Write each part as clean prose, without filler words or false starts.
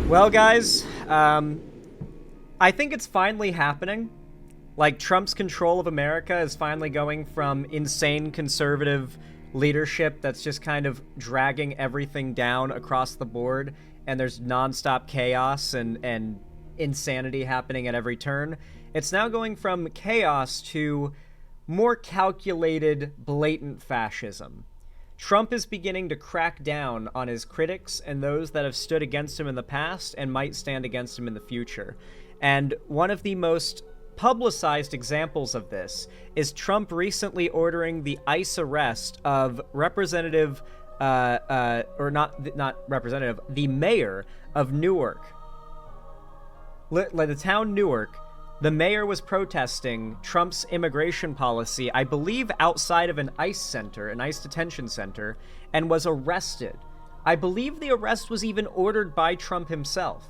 Well, guys, I think it's finally happening. Like, Trump's control of America is finally going from insane conservative leadership that's just kind of dragging everything down across the board, and there's nonstop chaos and insanity happening at every turn. It's now going from chaos to more calculated, blatant fascism. Trump is beginning to crack down on his critics and those that have stood against him in the past and might stand against him in the future. And one of the most publicized examples of this is Trump recently ordering the ICE arrest of Representative, not Representative, the mayor of Newark. Like the town Newark, the mayor was protesting Trump's immigration policy, I believe outside of an ICE center, an ICE detention center, and was arrested. I believe the arrest was even ordered by Trump himself.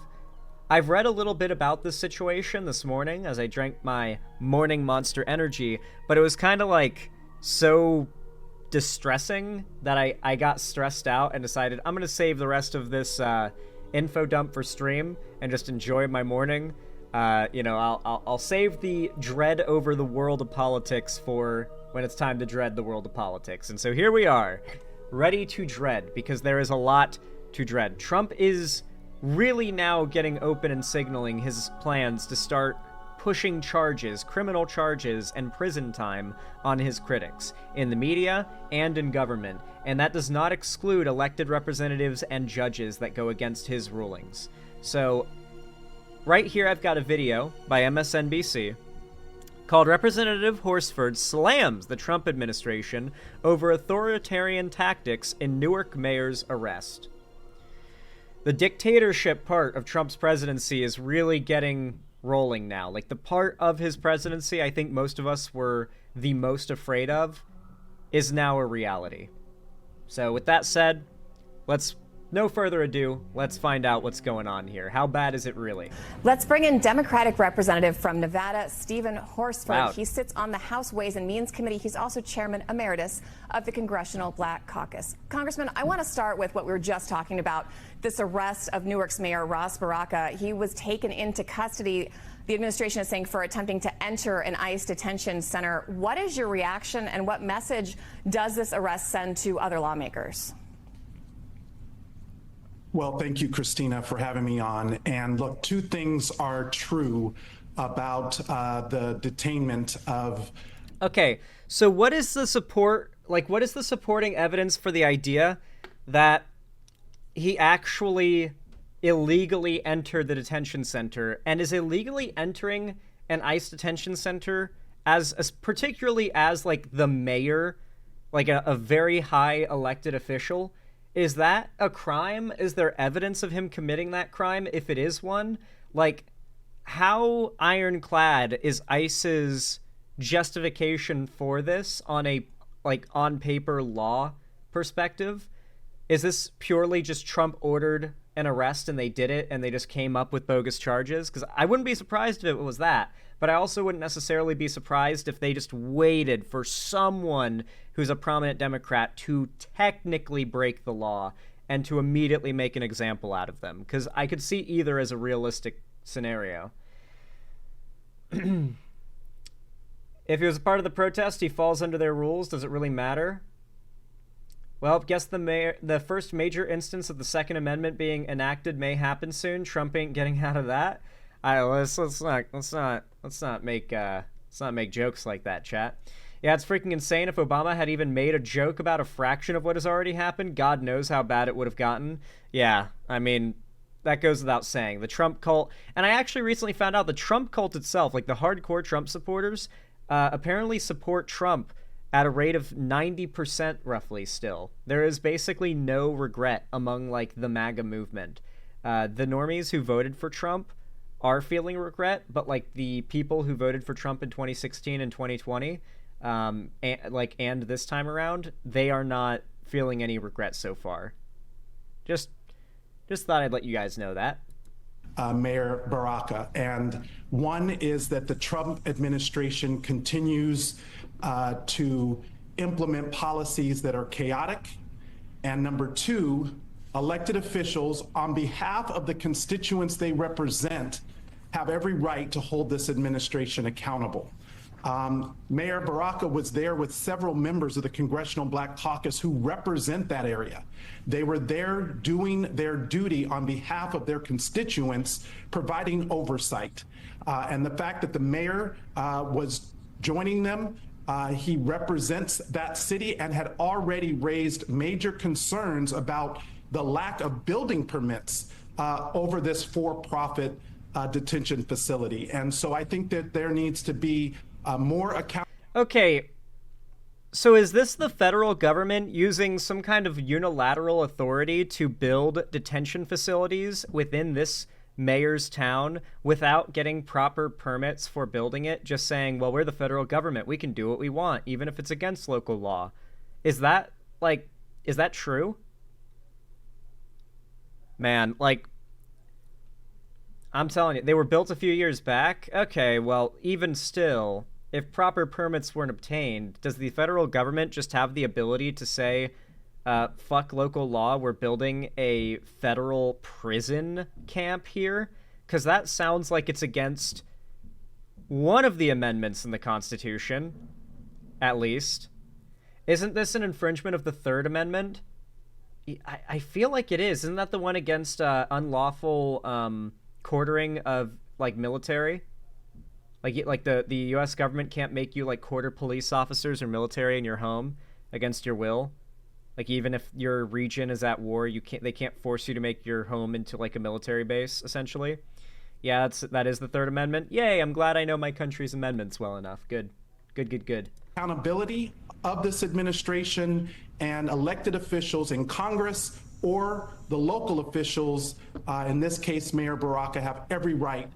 I've read a little bit about this situation this morning as I drank my morning Monster Energy, but it was kind of like so distressing that I got stressed out and decided I'm going to save the rest of this info dump for stream and just enjoy my morning. I'll save the dread over the world of politics for when it's time to dread the world of politics. And so here we are, ready to dread, because there is a lot to dread. Trump is really now getting open and signaling his plans to start pushing charges, criminal charges, and prison time on his critics in the media and in government. And that does not exclude elected representatives and judges that go against his rulings. So right here, I've got a video by MSNBC called Representative Horsford Slams the Trump Administration Over Authoritarian Tactics in Newark Mayor's Arrest. The dictatorship part of Trump's presidency is really getting rolling now. Like, the part of his presidency I think most of us were the most afraid of is now a reality. So with that said, no further ado, let's find out what's going on here. How bad is it really? Let's bring in Democratic Representative from Nevada, Stephen Horsford. Wow. He sits on the House Ways and Means Committee. He's also Chairman Emeritus of the Congressional Black Caucus. Congressman, I want to start with what we were just talking about, this arrest of Newark's Mayor Ras Baraka. He was taken into custody, the administration is saying, for attempting to enter an ICE detention center. What is your reaction, and what message does this arrest send to other lawmakers? Well, thank you, Christina, for having me on. And look, two things are true about the detainment of... Okay, so what is the supporting evidence for the idea that he actually illegally entered the detention center, and is illegally entering an ICE detention center as particularly as like the mayor, like a very high elected official? Is that a crime? Is there evidence of him committing that crime? If it is one, like, how ironclad is ICE's justification for this on a, like, on paper law perspective? Is this purely just Trump ordered an arrest and they did it and they just came up with bogus charges? Because I wouldn't be surprised if it was that, but I also wouldn't necessarily be surprised if they just waited for someone who's a prominent Democrat to technically break the law and to immediately make an example out of them. Because I could see either as a realistic scenario. If he was a part of the protest, he falls under their rules. Does it really matter? Well, guess the first major instance of the Second Amendment being enacted may happen soon. Trump ain't getting out of that. Let's not make jokes like that, chat. Yeah, it's freaking insane. If Obama had even made a joke about a fraction of what has already happened, God knows how bad it would have gotten. Yeah, I mean, that goes without saying. The Trump cult, and I actually recently found out the Trump cult itself, like the hardcore Trump supporters, apparently support Trump at a rate of 90% roughly still. There is basically no regret among, like, the MAGA movement. The normies who voted for Trump are feeling regret, but, like, the people who voted for Trump in 2016 and 2020, and this time around, they are not feeling any regret so far. Just thought I'd let you guys know that. Mayor Baraka. And one is that the Trump administration continues to implement policies that are chaotic. And number two, elected officials, on behalf of the constituents they represent, have every right to hold this administration accountable. Mayor Baraka was there with several members of the Congressional Black Caucus who represent that area. They were there doing their duty on behalf of their constituents, providing oversight. And the fact that the mayor was joining them, he represents that city and had already raised major concerns about the lack of building permits over this for-profit detention facility. And so I think that there needs to be more account. Okay, so is this the federal government using some kind of unilateral authority to build detention facilities within this mayor's town without getting proper permits for building it, just saying, well, we're the federal government, we can do what we want, even if it's against local law? Is that true? Man, like, I'm telling you, they were built a few years back. Okay, well, even still, if proper permits weren't obtained, does the federal government just have the ability to say, fuck local law, we're building a federal prison camp here? Because that sounds like it's against one of the amendments in the Constitution, at least. Isn't this an infringement of the Third Amendment? I feel like it is. Isn't that the one against unlawful quartering of, like, military? Like the U.S. government can't make you, like, quarter police officers or military in your home against your will. Like, even if your region is at war, they can't force you to make your home into, like, a military base, essentially. Yeah, that is the Third Amendment. Yay, I'm glad I know my country's amendments well enough. Good. Good. Accountability of this administration and elected officials in Congress or the local officials, in this case, Mayor Baraka, have every right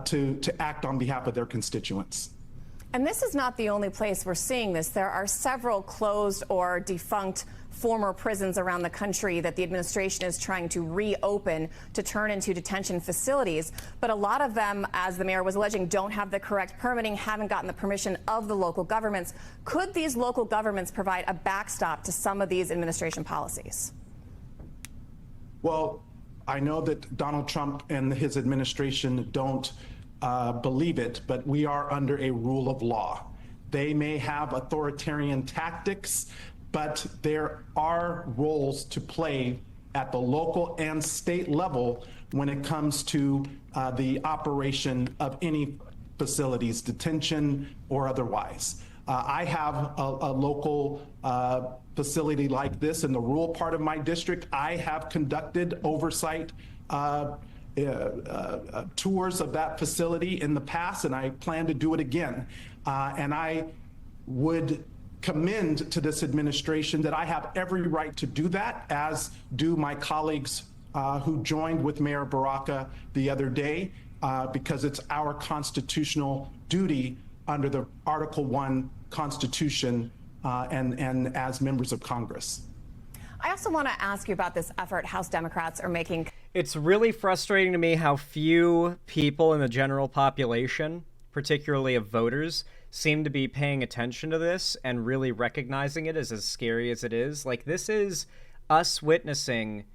to act on behalf of their constituents. And this is not the only place we're seeing this. There are several closed or defunct former prisons around the country that the administration is trying to reopen to turn into detention facilities. But a lot of them, as the mayor was alleging, don't have the correct permitting, haven't gotten the permission of the local governments. Could these local governments provide a backstop to some of these administration policies? Well, I know that Donald Trump and his administration don't believe it, but we are under a rule of law. They may have authoritarian tactics, but there are roles to play at the local and state level when it comes to the operation of any facilities, detention or otherwise. I have a local facility like this in the rural part of my district. I have conducted oversight tours of that facility in the past, and I plan to do it again. And I would commend to this administration that I have every right to do that, as do my colleagues who joined with Mayor Baraka the other day, because it's our constitutional duty under the Article 1 Constitution and as members of Congress. I also want to ask you about this effort House Democrats are making. It's really frustrating to me how few people in the general population, particularly of voters, seem to be paying attention to this and really recognizing it as scary as it is. Like, this is us witnessing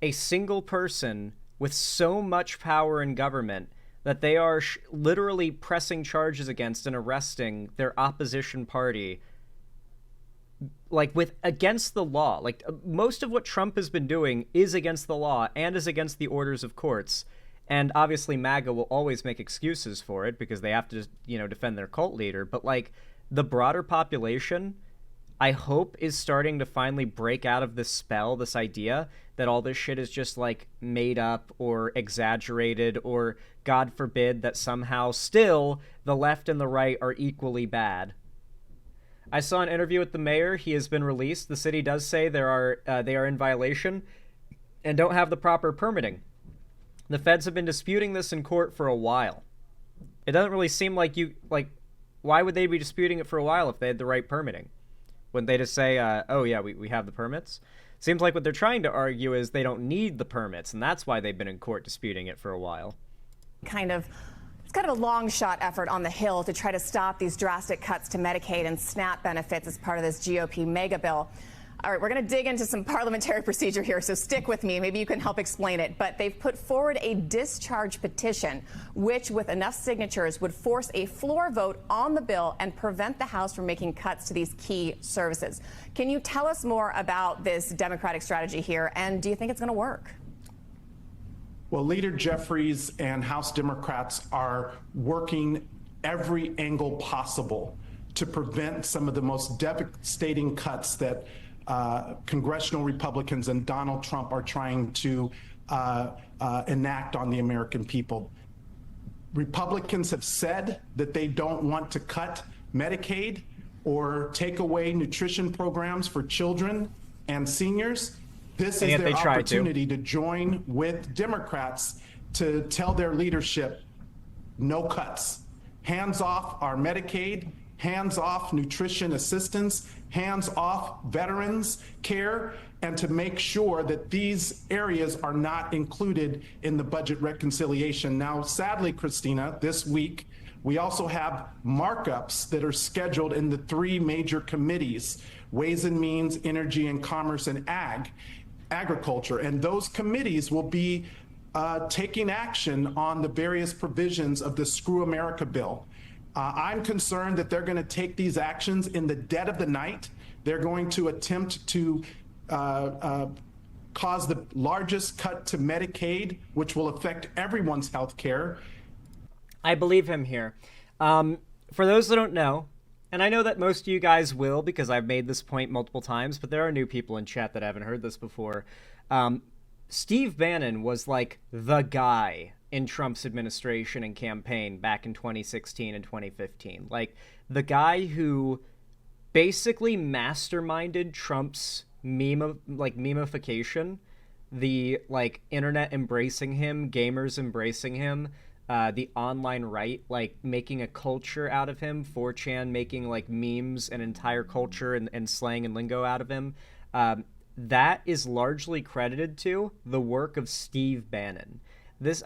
a single person with so much power in government that they are literally pressing charges against and arresting their opposition party, like, against the law. Like, most of what Trump has been doing is against the law and is against the orders of courts. And obviously MAGA will always make excuses for it because they have to, defend their cult leader. But, like, the broader population, I hope, is starting to finally break out of this spell, this idea that all this shit is just, like, made up or exaggerated, or, God forbid, that somehow still the left and the right are equally bad. I saw an interview with the mayor. He has been released. The city does say they are in violation and don't have the proper permitting. The feds have been disputing this in court for a while. It doesn't really seem like why would they be disputing it for a while if they had the right permitting? Wouldn't they just say, oh yeah, we have the permits? Seems like what they're trying to argue is they don't need the permits, and that's why they've been in court disputing it for a while. It's kind of a long shot effort on the Hill to try to stop these drastic cuts to Medicaid and SNAP benefits as part of this GOP mega bill. All right, we're going to dig into some parliamentary procedure here, so stick with me. Maybe you can help explain it. But they've put forward a discharge petition, which, with enough signatures, would force a floor vote on the bill and prevent the House from making cuts to these key services. Can you tell us more about this Democratic strategy here, and do you think it's going to work? Well, Leader Jeffries and House Democrats are working every angle possible to prevent some of the most devastating cuts that congressional Republicans and Donald Trump are trying to enact on the American people. Republicans have said that they don't want to cut Medicaid or take away nutrition programs for children and seniors. This is their opportunity to join with Democrats to tell their leadership, no cuts. Hands off our Medicaid, hands off nutrition assistance, hands off veterans care, and to make sure that these areas are not included in the budget reconciliation. Now, sadly, Christina, this week, we also have markups that are scheduled in the three major committees: Ways and Means, Energy and Commerce, and Agriculture. And those committees will be taking action on the various provisions of the Screw America bill. I'm concerned that they're going to take these actions in the dead of the night. They're going to attempt to cause the largest cut to Medicaid, which will affect everyone's health care. I believe him here. For those that don't know, and I know that most of you guys will because I've made this point multiple times, but there are new people in chat that haven't heard this before. Steve Bannon was like the guy in Trump's administration and campaign back in 2016 and 2015. Like the guy who basically masterminded Trump's memification, the like internet embracing him, gamers embracing him, the online right, like making a culture out of him, 4chan making like memes, an entire culture and slang and lingo out of him. That is largely credited to the work of Steve Bannon.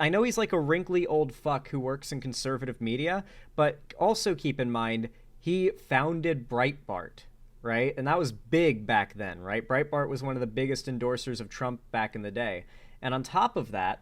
I know he's like a wrinkly old fuck who works in conservative media, but also keep in mind, he founded Breitbart, right? And that was big back then, right? Breitbart was one of the biggest endorsers of Trump back in the day. And on top of that,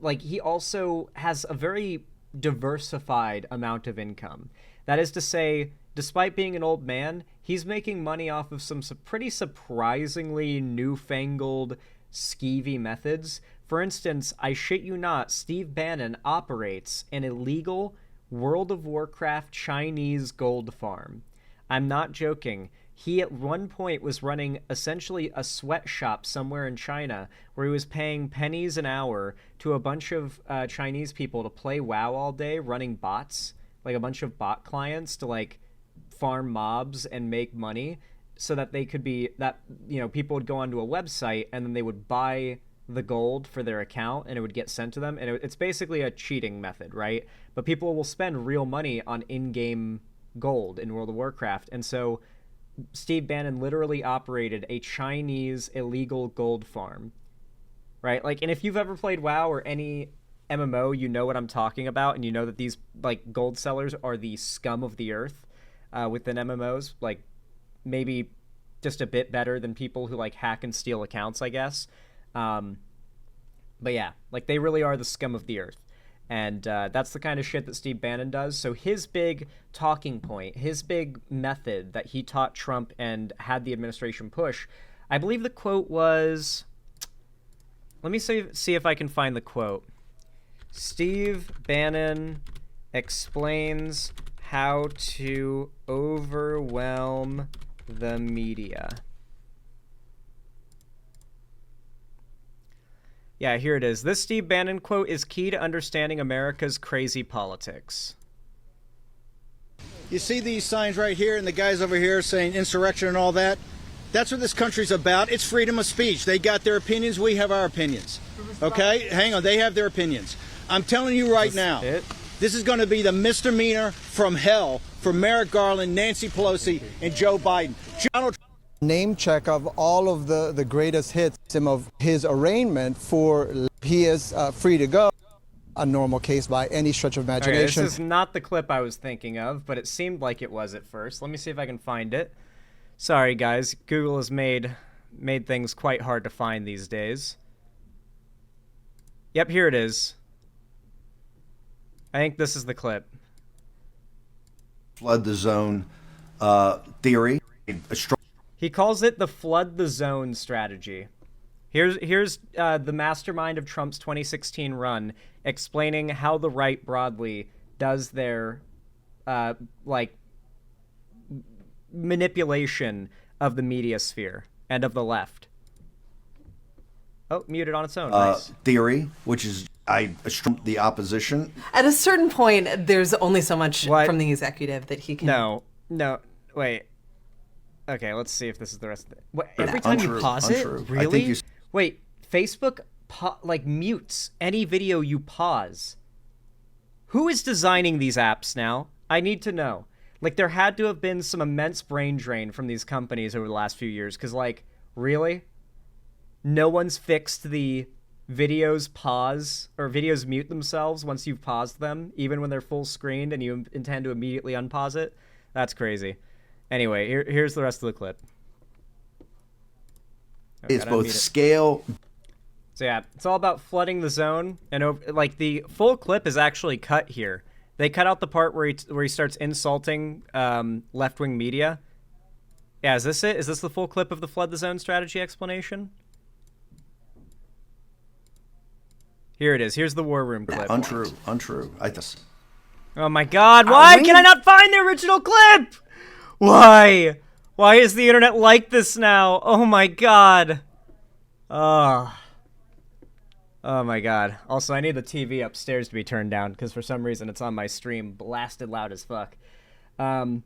like he also has a very diversified amount of income. That is to say, despite being an old man, he's making money off of some pretty surprisingly newfangled, skeevy methods. For instance, I shit you not, Steve Bannon operates an illegal World of Warcraft Chinese gold farm. I'm not joking. He at one point was running essentially a sweatshop somewhere in China where he was paying pennies an hour to a bunch of Chinese people to play WoW all day, running bots, like a bunch of bot clients to like farm mobs and make money so that they could be that, you know, people would go onto a website and then they would buy the gold for their account and it would get sent to them. And it's basically a cheating method, right? But people will spend real money on in-game gold in World of Warcraft. And so Steve Bannon literally operated a Chinese illegal gold farm, right? Like, and if you've ever played WoW or any MMO, you know what I'm talking about, and you know that these like gold sellers are the scum of the earth within MMOs, like maybe just a bit better than people who like hack and steal accounts, I guess. But yeah, like they really are the scum of the earth. And that's the kind of shit that Steve Bannon does. So his big talking point, his big method that he taught Trump and had the administration push, I believe the quote was, let me see if I can find the quote. Steve Bannon explains how to overwhelm the media. Yeah, here it is. This Steve Bannon quote is key to understanding America's crazy politics. You see these signs right here and the guys over here saying insurrection and all that? That's what this country's about. It's freedom of speech. They got their opinions. We have our opinions. Okay? Hang on. They have their opinions. I'm telling you right now, this is going to be the misdemeanor from hell for Merrick Garland, Nancy Pelosi, and Joe Biden. Donald Trump. Name check of all of the greatest hits of his arraignment for he is free to go. A normal case by any stretch of imagination. Okay, this is not the clip I was thinking of, but it seemed like it was at first. Let me see if I can find it. Sorry, guys. Google has made things quite hard to find these days. Yep, here it is. I think this is the clip. Flood the zone theory. He calls it the flood the zone strategy. Here's the mastermind of Trump's 2016 run explaining how the right broadly does their manipulation of the media sphere and of the left. Oh, muted on its own. Nice. Theory, which is the opposition. At a certain point, there's only so much from the executive that he can. No, wait. Okay, let's see if this is the rest of it. What, every time you pause it, really? Wait, Facebook mutes any video you pause. Who is designing these apps now? I need to know. Like, there had to have been some immense brain drain from these companies over the last few years, because, like, really? No one's fixed the videos pause, or videos mute themselves once you've paused them, even when they're full screened and you intend to immediately unpause it? That's crazy. Anyway, here's the rest of the clip. Okay, it's both scale. So yeah, it's all about flooding the zone, and the full clip is actually cut here. They cut out the part where he starts insulting left-wing media. Yeah, is this it? Is this the full clip of the flood the zone strategy explanation? Here it is. Here's the war room clip. Untrue. Oh my God! Why can I not find the original clip? Why? Why is the internet like this now? Oh my God. Oh my God. Also, I need the TV upstairs to be turned down because for some reason it's on my stream blasted loud as fuck. I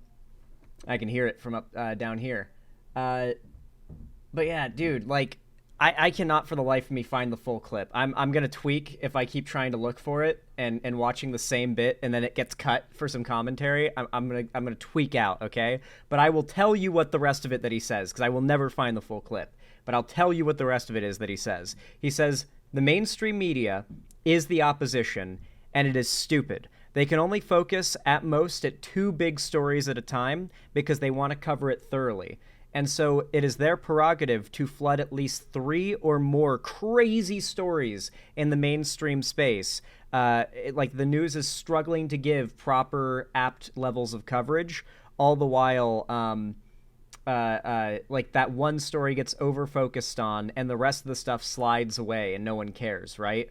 can hear it from up down here. But yeah, dude, like, I cannot for the life of me find the full clip. I'm gonna tweak if I keep trying to look for it and watching the same bit and then it gets cut for some commentary. I'm gonna tweak out, okay? But I will tell you what the rest of it that he says, because I will never find the full clip. But I'll tell you what the rest of it is that he says. He says the mainstream media is the opposition, and it is stupid. They can only focus at most at 2 big stories at a time because they want to cover it thoroughly. And so it is their prerogative to flood at least 3 or more crazy stories in the mainstream space. Like, the news is struggling to give proper, apt levels of coverage, all the while, like, that one story gets over-focused on, and the rest of the stuff slides away, and no one cares, right?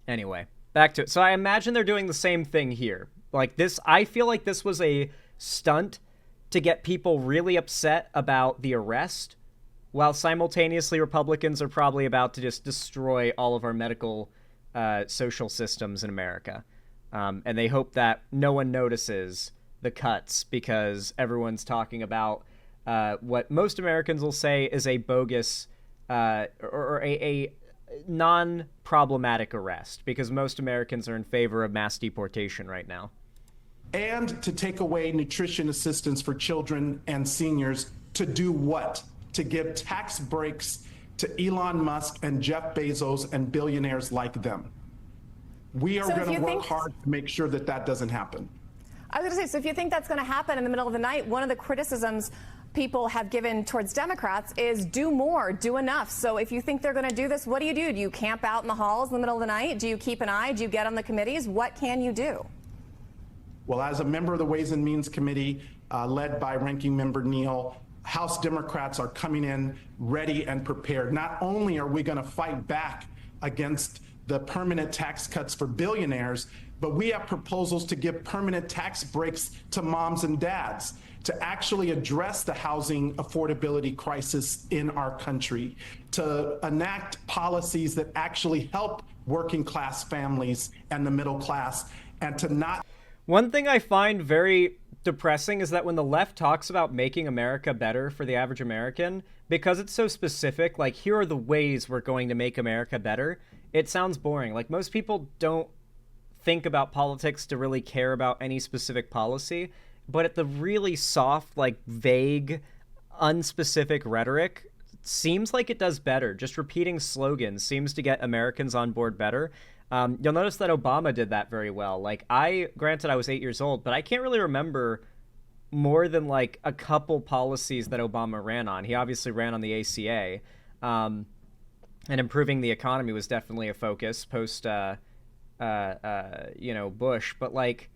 Anyway, back to it. So I imagine they're doing the same thing here. Like, this, I feel like this was a stunt to get people really upset about the arrest, while simultaneously Republicans are probably about to just destroy all of our medical social systems in America. And they hope that no one notices the cuts because everyone's talking about what most Americans will say is a bogus or a non-problematic arrest, because most Americans are in favor of mass deportation right now. And to take away nutrition assistance for children and seniors to do what? To give tax breaks to Elon Musk and Jeff Bezos and billionaires like them. We are going to work hard to make sure that that doesn't happen. I was going to say, so if you think that's going to happen in the middle of the night, one of the criticisms people have given towards Democrats is do more, do enough. So if you think they're going to do this, what do? Do you camp out in the halls in the middle of the night? Do you keep an eye? Do you get on the committees? What can you do? Well, as a member of the Ways and Means Committee, led by Ranking Member Neal, House Democrats are coming in ready and prepared. Not only are we going to fight back against the permanent tax cuts for billionaires, but we have proposals to give permanent tax breaks to moms and dads, to actually address the housing affordability crisis in our country, to enact policies that actually help working class families and the middle class, and to not... One thing I find very depressing is that when the left talks about making America better for the average American, because it's so specific, like, here are the ways we're going to make America better, it sounds boring. Like, most people don't think about politics to really care about any specific policy, but at the really soft, like, vague, unspecific rhetoric, seems like it does better. Just repeating slogans seems to get Americans on board better. You'll notice that Obama did that very well. Like, granted I was 8 years old, but I can't really remember more than like a couple policies that Obama ran on. He obviously ran on the ACA, and improving the economy was definitely a focus post, Bush. But like,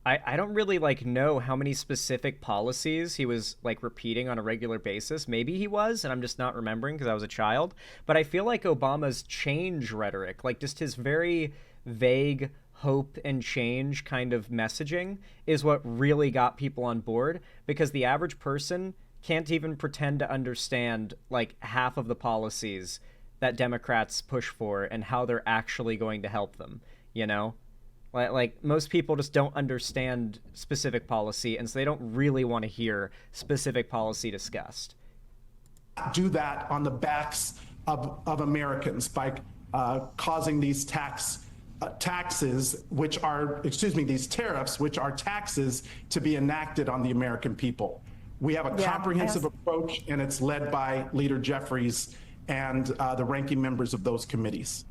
I don't really like know how many specific policies he was like repeating on a regular basis. Maybe he was, and I'm just not remembering because I was a child. But I feel like Obama's change rhetoric, like just his very vague hope and change kind of messaging, is what really got people on board, because the average person can't even pretend to understand like half of the policies that Democrats push for and how they're actually going to help them, you know? Like most people just don't understand specific policy, and so they don't really want to hear specific policy discussed. Do that on the backs of Americans by causing these taxes, which are, these tariffs, which are taxes, to be enacted on the American people. We have a comprehensive approach, and it's led by Leader Jeffries and the ranking members of those committees.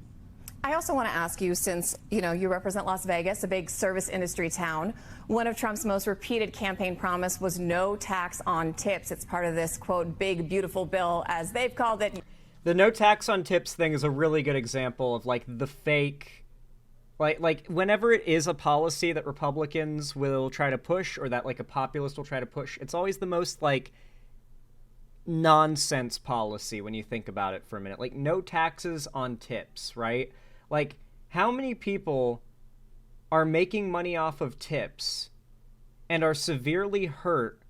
I also want to ask you, since you represent Las Vegas, a big service industry town, one of Trump's most repeated campaign promise was no tax on tips. It's part of this, quote, big, beautiful bill, as they've called it. The no tax on tips thing is a really good example of like the fake, like whenever it is a policy that Republicans will try to push, or that like a populist will try to push, it's always the most like nonsense policy when you think about it for a minute. Like no taxes on tips, right? Like, how many people are making money off of tips and are severely hurt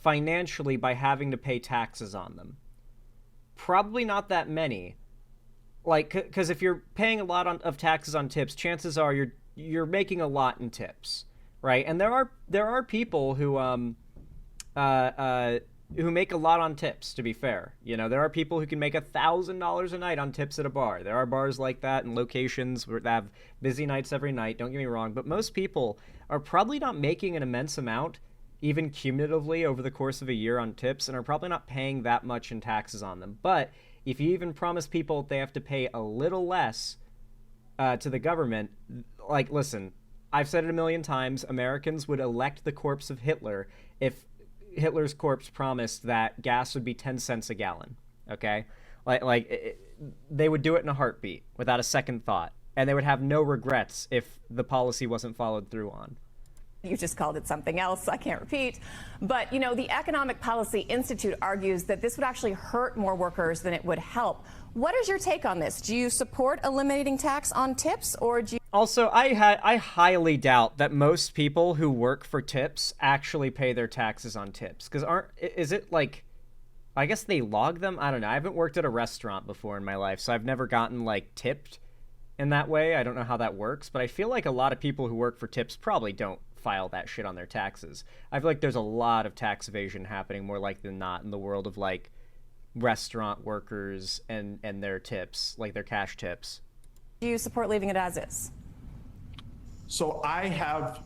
financially by having to pay taxes on them? Probably not that many. Like, because if you're paying a lot of taxes on tips, chances are you're making a lot in tips, right? And there are people who make a lot on tips, to be fair. There are people who can make $1,000 a night on tips at a bar. There are bars like that and locations where they have busy nights every night, don't get me wrong. But most people are probably not making an immense amount, even cumulatively over the course of a year, on tips, and are probably not paying that much in taxes on them. But if you even promise people they have to pay a little less to the government, like, listen, I've said it a million times, Americans would elect the corpse of Hitler if Hitler's corpse promised that gas would be 10 cents a gallon, okay? They would do it in a heartbeat without a second thought, and they would have no regrets if the policy wasn't followed through on. You just called it something else I can't repeat. But, the Economic Policy Institute argues that this would actually hurt more workers than it would help. What is your take on this? Do you support eliminating tax on tips, or do you... Also, I highly doubt that most people who work for tips actually pay their taxes on tips. Because is it like, I guess they log them? I don't know. I haven't worked at a restaurant before in my life, so I've never gotten like tipped in that way. I don't know how that works, but I feel like a lot of people who work for tips probably don't file that shit on their taxes. I feel like there's a lot of tax evasion happening, more likely than not, in the world of like restaurant workers and their tips, like their cash tips. Do you support leaving it as is? So I have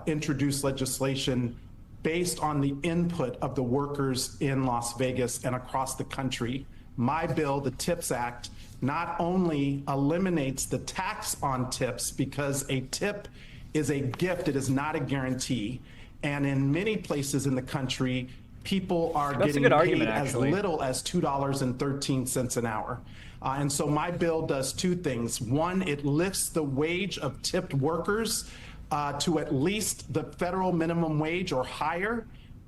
introduced legislation based on the input of the workers in Las Vegas and across the country. My bill, the TIPS Act, not only eliminates the tax on tips, because a tip is a gift, it is not a guarantee. And in many places in the country, people are getting paid as little as $2.13 an hour. And so my bill does two things. One, it lifts the wage of tipped workers to at least the federal minimum wage or higher.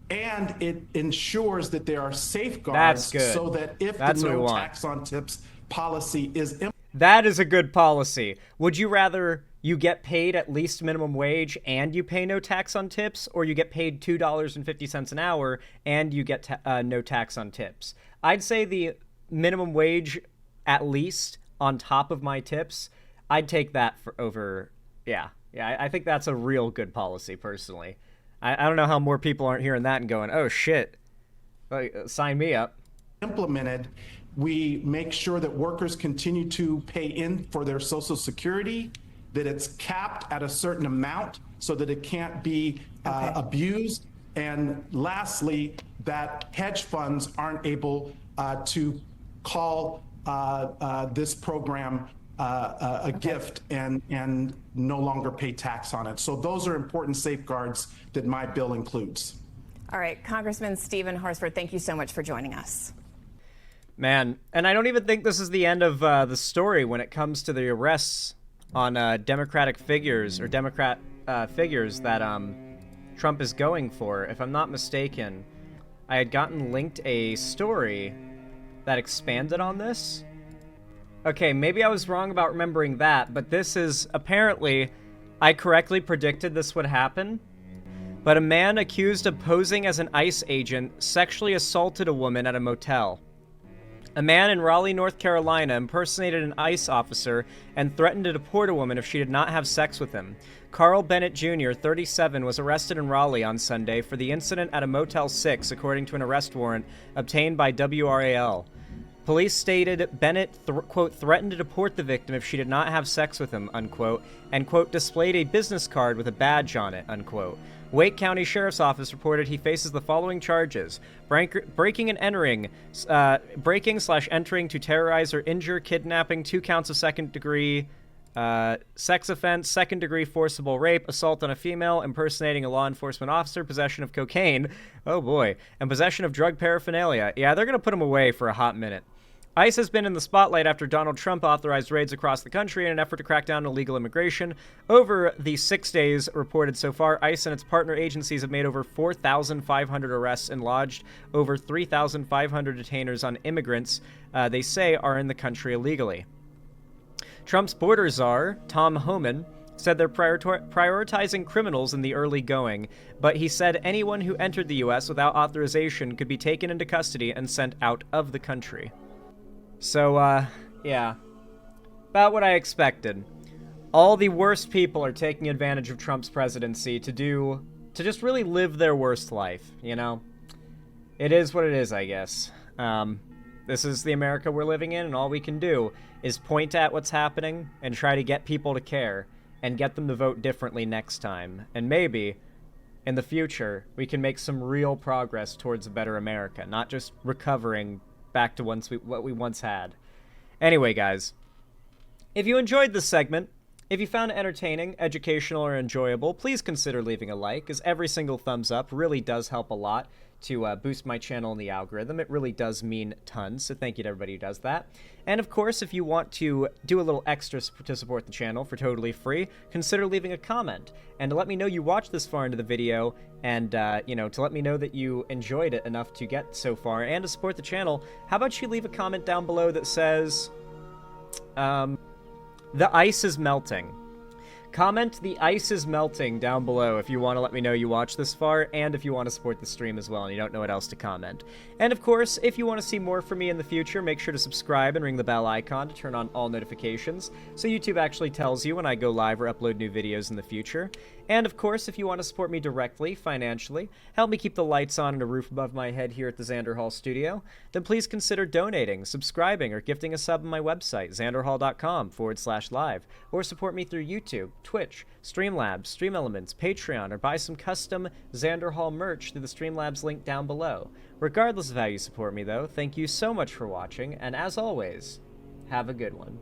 And it ensures that there are safeguards so that if the no tax on tips policy is implemented. That is a good policy. Would you rather you get paid at least minimum wage and you pay no tax on tips, or you get paid $2.50 an hour and you get no tax on tips? I'd say the minimum wage at least on top of my tips. I'd take that for over. Yeah, I think that's a real good policy, personally. I don't know how more people aren't hearing that and going, oh shit, sign me up. Implemented, we make sure that workers continue to pay in for their Social Security, that it's capped at a certain amount so that it can't be abused. And lastly, that hedge funds aren't able to call this program a gift and no longer pay tax on it. So those are important safeguards that my bill includes. All right, Congressman Stephen Horsford, thank you so much for joining us. Man, and I don't even think this is the end of the story when it comes to the arrests on Democratic figures or Democrat figures that Trump is going for. If I'm not mistaken, I had gotten linked a story that expanded on this. Okay, maybe I was wrong about remembering that, but this is apparently, I correctly predicted this would happen. But a man accused of posing as an ICE agent sexually assaulted a woman at a motel. A man in Raleigh, North Carolina impersonated an ICE officer and threatened to deport a woman if she did not have sex with him. Carl Bennett Jr., 37, was arrested in Raleigh on Sunday for the incident at a Motel 6, according to an arrest warrant obtained by WRAL. Police stated Bennett, quote, threatened to deport the victim if she did not have sex with him, unquote, and, quote, displayed a business card with a badge on it, unquote. Wake County Sheriff's Office reported he faces the following charges: breaking and entering, breaking/entering to terrorize or injure, kidnapping, 2 counts of second-degree sex offense, second-degree forcible rape, assault on a female, impersonating a law enforcement officer, possession of cocaine, oh boy, and possession of drug paraphernalia. Yeah, they're gonna put him away for a hot minute. ICE has been in the spotlight after Donald Trump authorized raids across the country in an effort to crack down on illegal immigration. Over the 6 days reported so far, ICE and its partner agencies have made over 4,500 arrests and lodged over 3,500 detainers on immigrants they say are in the country illegally. Trump's border czar, Tom Homan, said they're prioritizing criminals in the early going, but he said anyone who entered the U.S. without authorization could be taken into custody and sent out of the country. So, yeah, about what I expected. All the worst people are taking advantage of Trump's presidency to just really live their worst life, you know? It is what it is, I guess. This is the America we're living in, and all we can do is point at what's happening and try to get people to care and get them to vote differently next time. And maybe, in the future, we can make some real progress towards a better America, not just recovering back to what we once had. Anyway, guys, if you enjoyed this segment, if you found it entertaining, educational, or enjoyable, please consider leaving a like, as every single thumbs up really does help a lot to boost my channel in the algorithm. It really does mean tons, so thank you to everybody who does that. And of course, if you want to do a little extra to support the channel for totally free, consider leaving a comment, and to let me know you watched this far into the video, and, you know, to let me know that you enjoyed it enough to get so far, and to support the channel, how about you leave a comment down below that says, the ice is melting. Comment "the ice is melting" down below if you want to let me know you watched this far, and if you want to support the stream as well and you don't know what else to comment. And of course, if you want to see more from me in the future, make sure to subscribe and ring the bell icon to turn on all notifications, so YouTube actually tells you when I go live or upload new videos in the future. And of course, if you want to support me directly, financially, help me keep the lights on and a roof above my head here at the Xander Hall studio, then please consider donating, subscribing, or gifting a sub on my website, xanderhall.com/live, or support me through YouTube, Twitch, Streamlabs, Stream Elements, Patreon, or buy some custom Xander Hall merch through the Streamlabs link down below. Regardless of how you support me, though, thank you so much for watching, and as always, have a good one.